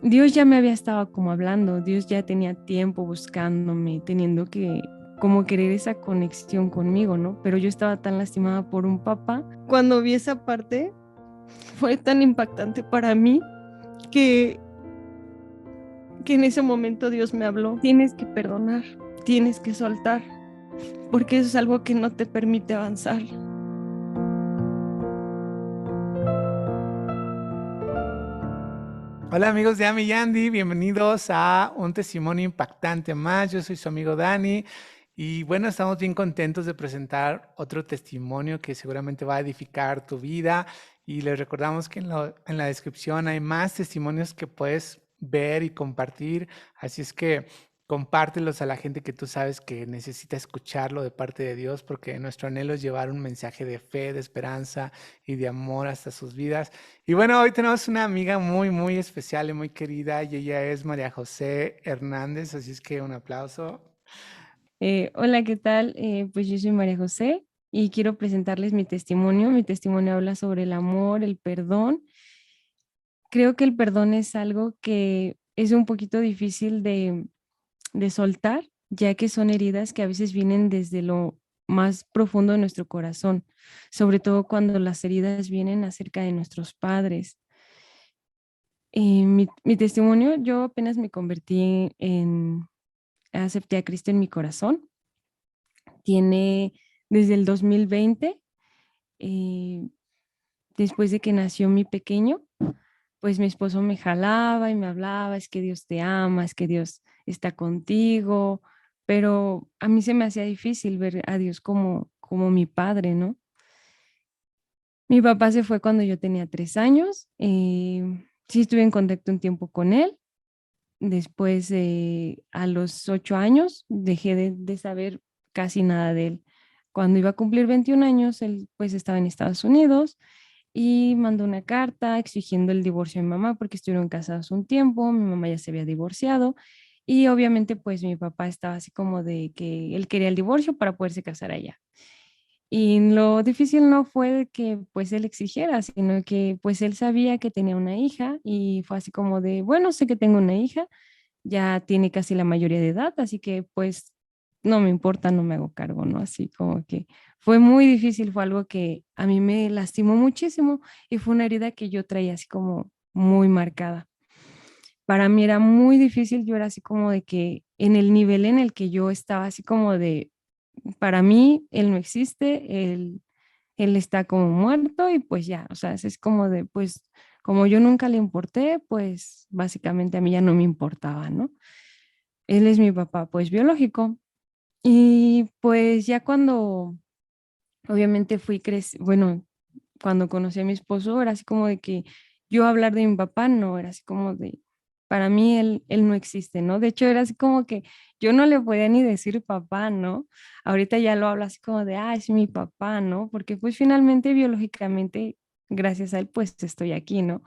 Dios ya me había estado como hablando, Dios ya tenía tiempo buscándome, teniendo que como querer esa conexión conmigo, ¿no? Pero yo estaba tan lastimada por un papá. Cuando vi esa parte, fue tan impactante para mí que, que en ese momento Dios me habló, tienes que perdonar, tienes que soltar, porque eso es algo que no te permite avanzar. Hola amigos de Ami Yandy, bienvenidos a un testimonio impactante más. Yo soy su amigo Dani y bueno, estamos bien contentos de presentar otro testimonio que seguramente va a edificar tu vida y les recordamos que en la descripción hay más testimonios que puedes ver y compartir, así es que compártelos a la gente que tú sabes que necesita escucharlo de parte de Dios porque nuestro anhelo es llevar un mensaje de fe, de esperanza y de amor hasta sus vidas. Y bueno, hoy tenemos una amiga muy, muy especial y muy querida y ella es María José Hernández, así es que un aplauso. Hola, ¿qué tal? Pues yo soy María José y quiero presentarles mi testimonio. Mi testimonio habla sobre el amor, el perdón. Creo que el perdón es algo que es un poquito difícil de soltar, ya que son heridas que a veces vienen desde lo más profundo de nuestro corazón, sobre todo cuando las heridas vienen acerca de nuestros padres. Mi testimonio, yo apenas me convertí acepté a Cristo en mi corazón. Tiene desde el 2020, eh, después de que nació mi pequeño, pues mi esposo me jalaba y me hablaba, es que Dios te ama, es que Dios está contigo, pero a mí se me hacía difícil ver a Dios como mi padre, ¿no? Mi papá se fue cuando yo tenía 3 años, sí estuve en contacto un tiempo con él, después a los 8 años dejé de saber casi nada de él. Cuando iba a cumplir 21 años, él pues estaba en Estados Unidos y mandó una carta exigiendo el divorcio de mi mamá porque estuvieron casados un tiempo, mi mamá ya se había divorciado y obviamente pues mi papá estaba así como de que él quería el divorcio para poderse casar allá. Y lo difícil no fue que pues él exigiera, sino que pues él sabía que tenía una hija y fue así como de, bueno, sé que tengo una hija, ya tiene casi la mayoría de edad, así que pues no me importa, no me hago cargo, ¿no? Así como que fue muy difícil, fue algo que a mí me lastimó muchísimo y fue una herida que yo traía así como muy marcada. Para mí era muy difícil, yo era así como de que en el nivel en el que yo estaba así como de, para mí, él no existe, él está como muerto y pues ya, o sea, es como de, pues como yo nunca le importé, pues básicamente a mí ya no me importaba, ¿no? Él es mi papá, pues biológico. Y pues ya cuando, obviamente bueno, cuando conocí a mi esposo, era así como de que yo hablar de mi papá, no, era así como de, para mí él no existe, ¿no? De hecho, era así como que yo no le podía ni decir papá, ¿no? Ahorita ya lo hablo así como de, ah, es mi papá, ¿no? Porque pues finalmente, biológicamente, gracias a él, pues estoy aquí, ¿no?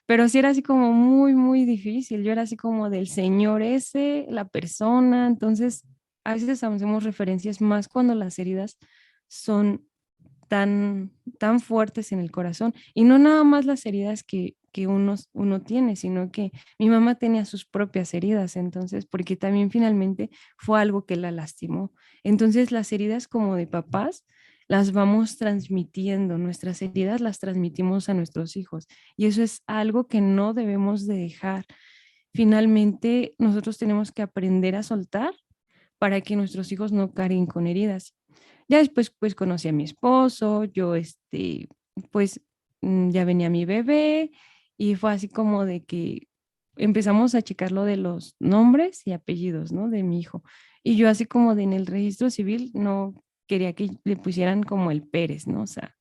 Pero sí era así como muy, muy difícil. Yo era así como del señor ese, la persona. Entonces, a veces hacemos referencias más cuando las heridas son tan fuertes en el corazón. Y no nada más las heridas que uno tiene, sino que mi mamá tenía sus propias heridas. Entonces, porque también finalmente fue algo que la lastimó. Entonces, las heridas como de papás las vamos transmitiendo, nuestras heridas las transmitimos a nuestros hijos. Y eso es algo que no debemos de dejar. Finalmente, nosotros tenemos que aprender a soltar para que nuestros hijos no carguen con heridas. Ya después, pues conocí a mi esposo, yo, pues ya venía mi bebé y fue así como de que empezamos a checar lo de los nombres y apellidos, ¿no? De mi hijo. Y yo así como de en el registro civil no quería que le pusieran como el Pérez, ¿no? O sea,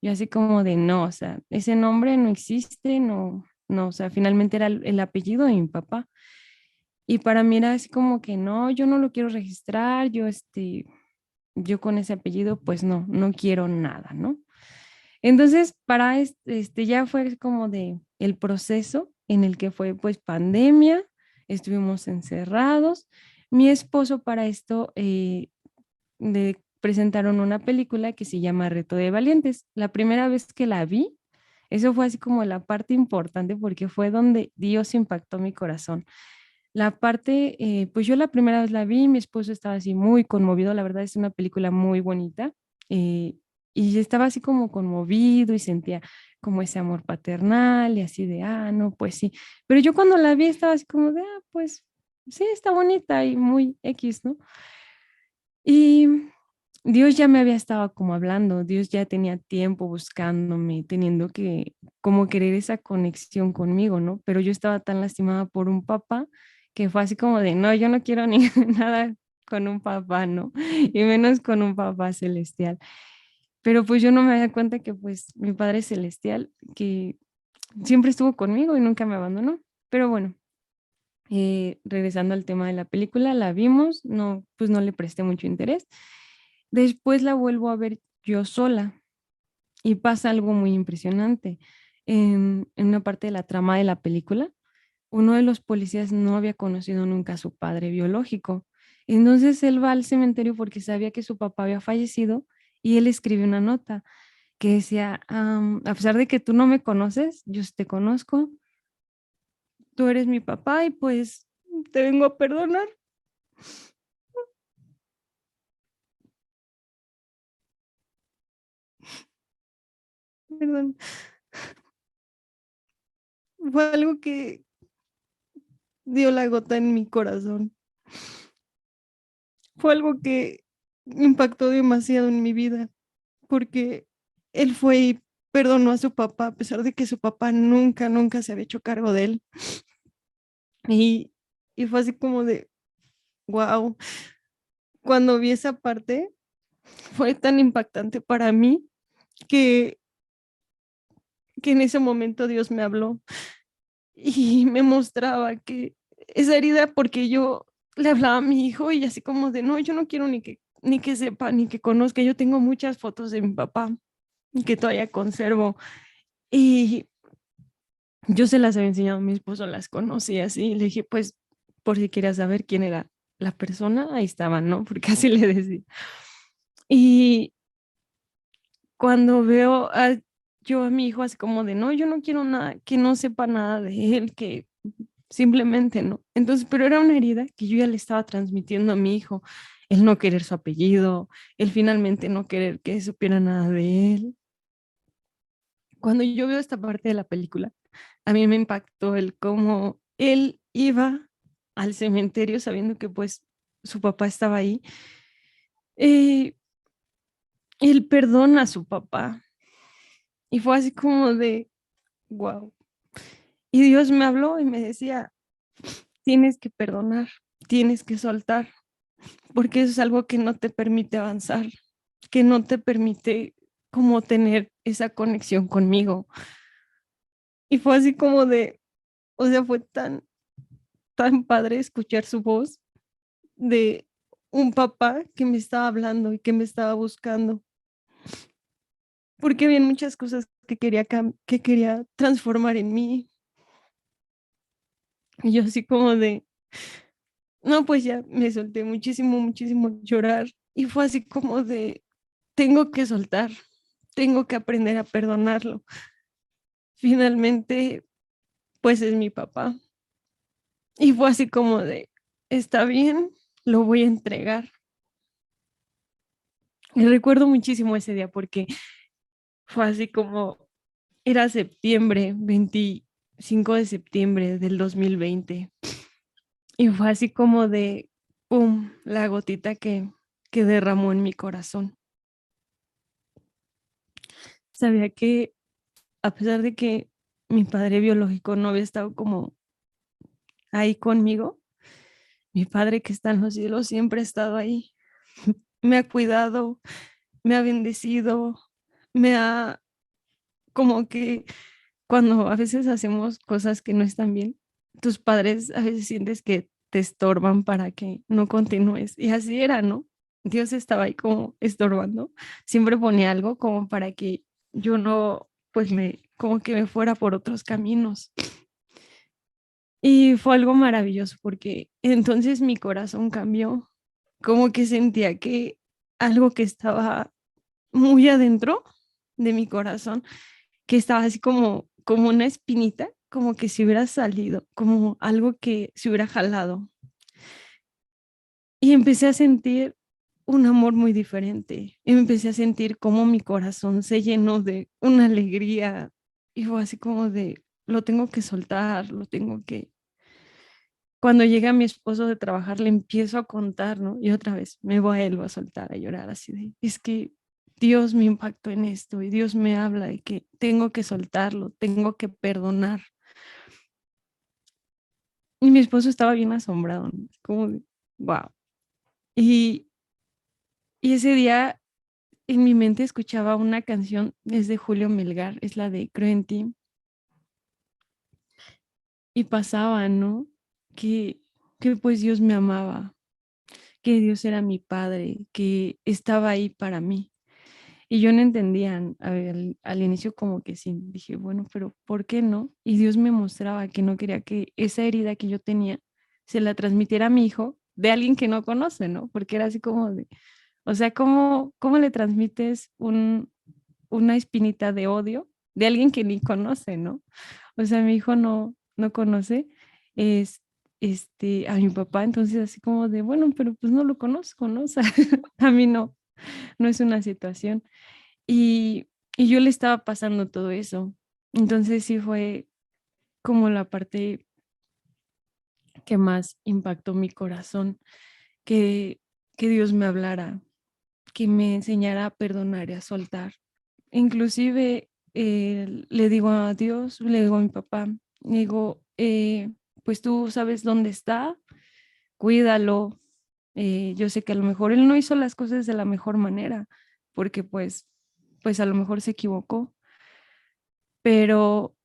yo así como de no, o sea, ese nombre no existe, no, no, o sea, finalmente era el apellido de mi papá. Y para mí era así como que no, yo no lo quiero registrar, yo con ese apellido, pues no, no quiero nada, ¿no? Entonces, para ya fue como de el proceso en el que fue pues pandemia, estuvimos encerrados. Mi esposo para esto le presentaron una película que se llama Reto de Valientes. La primera vez que la vi, Eso fue así como la parte importante porque fue donde Dios impactó mi corazón. La parte, pues yo la primera vez la vi, mi esposo estaba así muy conmovido, la verdad es una película muy bonita, eh, y estaba así como conmovido y sentía como ese amor paternal y así de, no, pues sí. Pero yo cuando la vi estaba así como de, pues sí, está bonita y muy X, ¿no? Y Dios ya me había estado como hablando, Dios ya tenía tiempo buscándome, teniendo que como querer esa conexión conmigo, ¿no? Pero yo estaba tan lastimada por un papá que fue así como de, no, yo no quiero ni nada con un papá, ¿no? Y menos con un papá celestial. Pero pues yo no me daba cuenta que pues mi Padre Celestial, que siempre estuvo conmigo y nunca me abandonó. Pero bueno, regresando al tema de la película, la vimos, no, pues no le presté mucho interés. Después la vuelvo a ver yo sola y pasa algo muy impresionante. En una parte de la trama de la película, uno de los policías no había conocido nunca a su padre biológico. Entonces él va al cementerio porque sabía que su papá había fallecido y él escribe una nota que decía, a pesar de que tú no me conoces, yo sí te conozco, tú eres mi papá y pues te vengo a perdonar. Perdón. Fue algo que dio la gota en mi corazón. Fue algo que impactó demasiado en mi vida, porque él fue y perdonó a su papá, a pesar de que su papá nunca, nunca se había hecho cargo de él. Y, y fue así como de, wow, cuando vi esa parte, fue tan impactante para mí que, que en ese momento Dios me habló y me mostraba que esa herida, porque yo le hablaba a mi hijo y así como de, no, yo no quiero ni que sepa, ni que conozca, yo tengo muchas fotos de mi papá que todavía conservo y yo se las había enseñado a mi esposo, las conocía así, y le dije, pues, por si quería saber quién era la persona, ahí estaban, ¿no? Porque así le decía. Y cuando veo yo a mi hijo así como de, no, yo no quiero nada, que no sepa nada de él, que simplemente no. Entonces, pero era una herida que yo ya le estaba transmitiendo a mi hijo, el no querer su apellido, el finalmente no querer que supiera nada de él. Cuando yo veo esta parte de la película, a mí me impactó el cómo él iba al cementerio sabiendo que pues su papá estaba ahí. Eh, Él perdona a su papá y fue así como de, wow. Y Dios me habló y me decía, tienes que perdonar, tienes que soltar, porque eso es algo que no te permite avanzar, que no te permite como tener esa conexión conmigo. Y fue así como de, o sea, fue tan padre escuchar su voz de un papá que me estaba hablando y que me estaba buscando, porque había muchas cosas que que quería transformar en mí. Y yo así como de, no, pues ya me solté muchísimo, muchísimo a llorar. Y fue así como de, tengo que soltar, tengo que aprender a perdonarlo. Finalmente, pues es mi papá. Y fue así como de, está bien, lo voy a entregar. Y recuerdo muchísimo ese día porque fue así como, era septiembre, 25 de septiembre del 2020. Y fue así como de, ¡pum!, la gotita que derramó en mi corazón. Sabía que a pesar de que mi padre biológico no había estado como ahí conmigo, mi padre que está en los cielos siempre ha estado ahí. Me ha cuidado, me ha bendecido, me ha como que cuando a veces hacemos cosas que no están bien, tus padres a veces sientes que te estorban para que no continúes. Y así era, ¿no? Dios estaba ahí como estorbando. Siempre ponía algo como para que yo no, pues como que me fuera por otros caminos. Y fue algo maravilloso porque entonces mi corazón cambió, como que sentía que algo que estaba muy adentro de mi corazón que estaba así como una espinita, como que se hubiera salido, como algo que se hubiera jalado. Y empecé a sentir un amor muy diferente. Y empecé a sentir como mi corazón se llenó de una alegría. Y fue así como de, lo tengo que soltar, lo tengo que... Cuando llega mi esposo de trabajar, le empiezo a contar, ¿no? Y otra vez me vuelvo a soltar, a llorar así de, es que Dios me impactó en esto y Dios me habla de que tengo que soltarlo, tengo que perdonar. Y mi esposo estaba bien asombrado, ¿no? Como de, wow. Y, y ese día en mi mente escuchaba una canción, es de Julio Melgar, es la de Creo en ti, y pasaba, ¿no? Que, que pues Dios me amaba, que Dios era mi padre, que estaba ahí para mí. Y yo no entendía al inicio como que sí, dije, bueno, pero ¿por qué no? Y Dios me mostraba que no quería que esa herida que yo tenía se la transmitiera a mi hijo de alguien que no conoce, ¿no? Porque era así como de, o sea, ¿cómo le transmites una espinita de odio de alguien que ni conoce, ¿no? O sea, mi hijo no conoce es, a mi papá, entonces así como de, bueno, pero pues no lo conozco, ¿no? O sea, a mí no es una situación. Y, y yo le estaba pasando todo eso. Entonces sí fue como la parte que más impactó mi corazón, que, que Dios me hablara, que me enseñara a perdonar y a soltar. Inclusive le digo a Dios, le digo a mi papá, le digo, pues tú sabes dónde está, cuídalo. Yo sé que a lo mejor él no hizo las cosas de la mejor manera, porque pues a lo mejor se equivocó, pero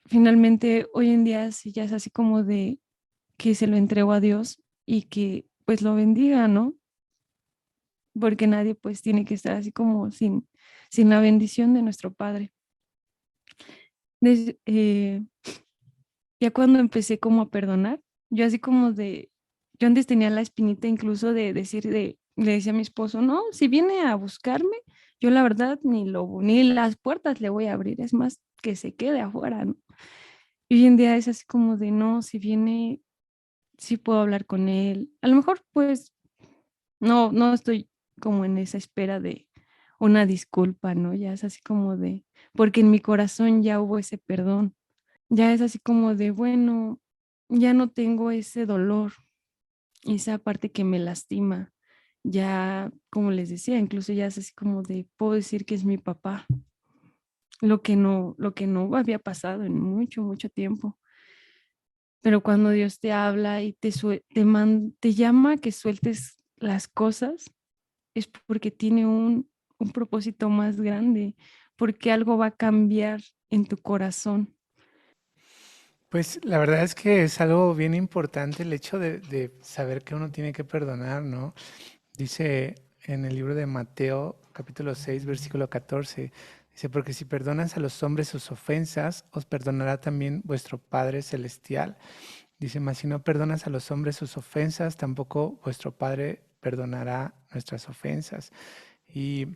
finalmente hoy en día sí ya es así como de que se lo entrego a Dios y que pues lo bendiga, ¿no? Porque nadie pues tiene que estar así como sin la bendición de nuestro Padre. Des- eh, ya cuando empecé como a perdonar, yo así como de, yo antes tenía la espinita incluso de decir, le decía a mi esposo, no, si viene a buscarme, yo la verdad ni las puertas le voy a abrir, es más que se quede afuera, ¿no? Y hoy en día es así como de, no, si viene, sí puedo hablar con él. A lo mejor pues no estoy como en esa espera de una disculpa, ¿no? Ya es así como de, porque en mi corazón ya hubo ese perdón. Ya es así como de, bueno, ya no tengo ese dolor, esa parte que me lastima. Ya, como les decía, incluso ya es así como de, puedo decir que es mi papá, lo que no había pasado en mucho tiempo. Pero cuando Dios te habla y te llama a que sueltes las cosas, es porque tiene un propósito más grande, porque algo va a cambiar en tu corazón. Pues la verdad es que es algo bien importante el hecho de saber que uno tiene que perdonar, ¿no? Dice en el libro de Mateo, capítulo 6 versículo 14, dice, porque si perdonas a los hombres sus ofensas, os perdonará también vuestro Padre Celestial. Dice, mas si no perdonas a los hombres sus ofensas, tampoco vuestro Padre perdonará nuestras ofensas. Y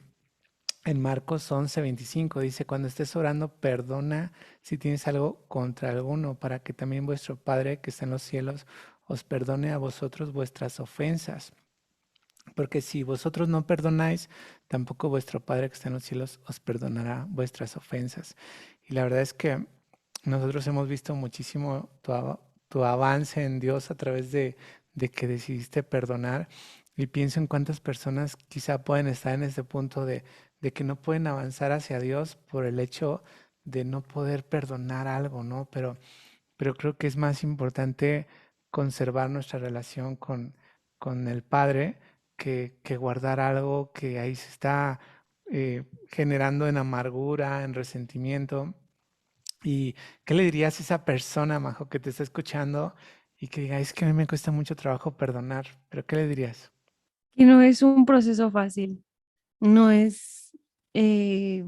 en Marcos 11:25 dice, cuando estés orando, perdona si tienes algo contra alguno, para que también vuestro Padre que está en los cielos os perdone a vosotros vuestras ofensas. Porque si vosotros no perdonáis, tampoco vuestro Padre que está en los cielos os perdonará vuestras ofensas. Y la verdad es que nosotros hemos visto muchísimo tu avance en Dios a través de que decidiste perdonar. Y pienso en cuántas personas quizá pueden estar en este punto de que no pueden avanzar hacia Dios por el hecho de no poder perdonar algo, ¿no? Pero creo que es más importante conservar nuestra relación con el Padre que guardar algo que ahí se está generando en amargura, en resentimiento. ¿Y qué le dirías a esa persona, Majo, que te está escuchando y que diga, es que a mí me cuesta mucho trabajo perdonar? ¿Pero qué le dirías? Y no es un proceso fácil, no es, eh,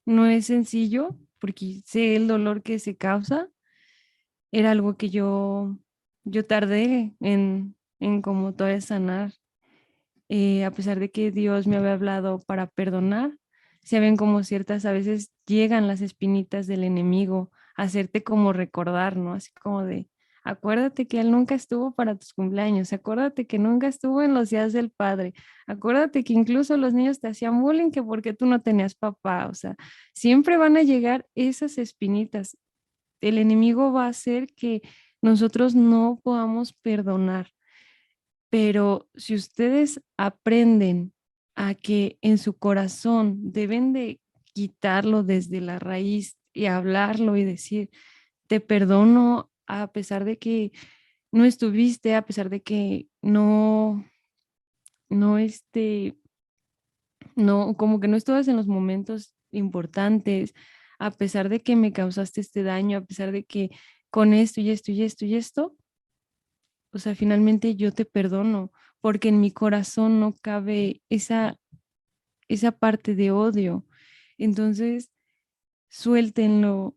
no es sencillo, porque sé el dolor que se causa. Era algo que yo tardé en como todavía sanar, a pesar de que Dios me había hablado para perdonar. se ven como ciertas, a veces llegan las espinitas del enemigo a hacerte como recordar, ¿no? Así como de, acuérdate que él nunca estuvo para tus cumpleaños, acuérdate que nunca estuvo en los días del padre, acuérdate que incluso los niños te hacían bullying que porque tú no tenías papá, o sea, siempre van a llegar esas espinitas. El enemigo va a hacer que nosotros no podamos perdonar. Pero si ustedes aprenden a que en su corazón deben de quitarlo desde la raíz y hablarlo y decir, te perdono a pesar de que no estuviste, a pesar de que no, no, como que no estabas en los momentos importantes, a pesar de que me causaste este daño, a pesar de que con esto y esto y esto y esto, o sea, finalmente yo te perdono, porque en mi corazón no cabe esa parte de odio. Entonces, suéltenlo,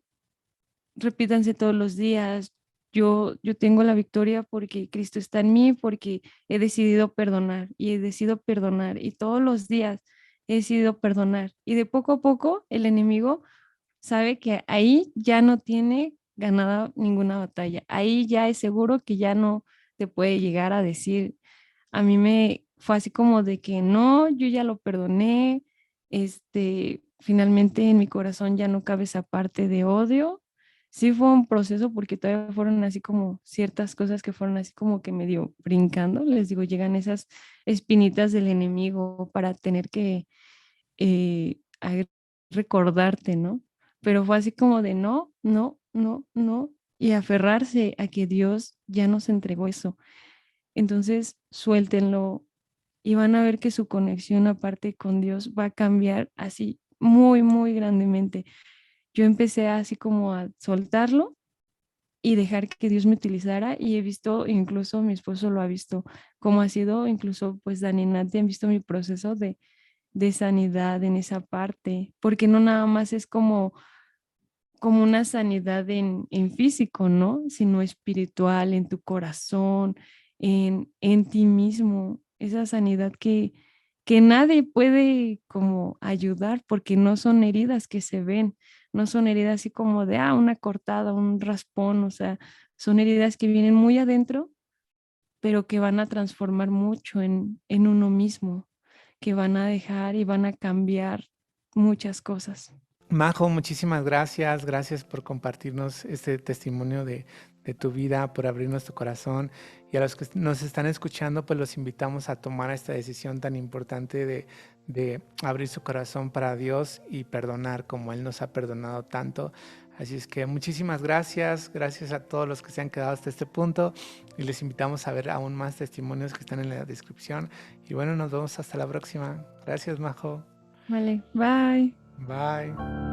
repítanse todos los días. Yo tengo la victoria porque Cristo está en mí, porque he decidido perdonar y he decidido perdonar y todos los días he decidido perdonar. Y de poco a poco el enemigo sabe que ahí ya no tiene ganada ninguna batalla. Ahí ya es seguro que ya no te puede llegar a decir, a mí me fue así como de que no, yo ya lo perdoné, finalmente en mi corazón ya no cabe esa parte de odio. Sí fue un proceso porque todavía fueron así como ciertas cosas que fueron así como que medio brincando, les digo, llegan esas espinitas del enemigo para tener que recordarte, ¿no? Pero fue así como de no, no, no, no, y aferrarse a que Dios ya nos entregó eso. Entonces, suéltenlo y van a ver que su conexión aparte con Dios va a cambiar así muy, muy grandemente. Yo empecé así como a soltarlo y dejar que Dios me utilizara y he visto, incluso mi esposo lo ha visto, como ha sido, incluso pues Dani y Nati han visto mi proceso de sanidad en esa parte, porque no nada más es como una sanidad en físico, ¿no? Sino espiritual, en tu corazón, en ti mismo, esa sanidad que nadie puede como ayudar porque no son heridas que se ven, no son heridas así como de, una cortada, un raspón, o sea, son heridas que vienen muy adentro, pero que van a transformar mucho en uno mismo, que van a dejar y van a cambiar muchas cosas. Majo, muchísimas gracias. Gracias por compartirnos este testimonio de tu vida, por abrirnos tu corazón. Y a los que nos están escuchando, pues los invitamos a tomar esta decisión tan importante de abrir su corazón para Dios y perdonar como Él nos ha perdonado tanto. Así es que muchísimas gracias. Gracias a todos los que se han quedado hasta este punto. Y les invitamos a ver aún más testimonios que están en la descripción. Y bueno, nos vemos hasta la próxima. Gracias, Majo. Vale, bye. Bye.